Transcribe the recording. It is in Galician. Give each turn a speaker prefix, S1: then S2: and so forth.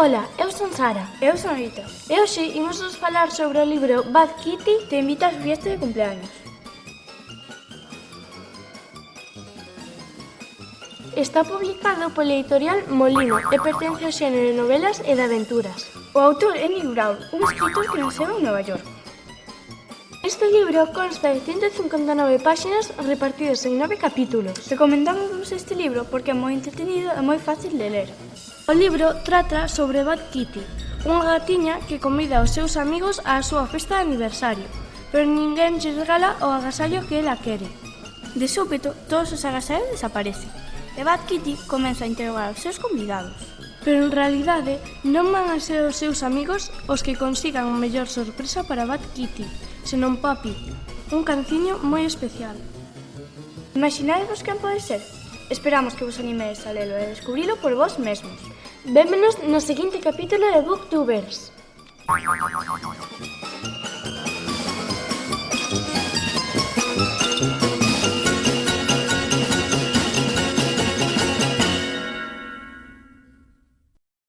S1: Ola, eu son Sara.
S2: Eu son Rita.
S1: E hoxe imos falar sobre o libro Bad Kitty.
S2: Te invito a su fiesta de cumpleaños.
S1: Está publicado pola editorial Molino e pertence ao xénero de novelas e de aventuras.
S2: O autor é Nick Brown, un escritor que naceu en Nova York.
S1: Este libro consta de 159 páxinas repartidas en 9 capítulos.
S2: Recomendamos este libro porque é moi entretenido e moi fácil de ler.
S1: O libro trata sobre Bad Kitty, unha gatiña que convida aos seus amigos á súa festa de aniversario, pero ninguén lle regala o agasallo que ela quere.
S2: De súpeto, todos os agasallos desaparecen e Bad Kitty comeza a interrogar os seus convidados.
S1: Pero en realidade non van a ser os seus amigos os que consigan a mellor sorpresa para Bad Kitty, senón Papi, un canciño moi especial.
S2: Imaginadevos quen pode ser? Esperamos que vos animedes a lelo e descubrilo por vos mesmos.
S1: Vémonos no seguinte capítulo de Booktubers.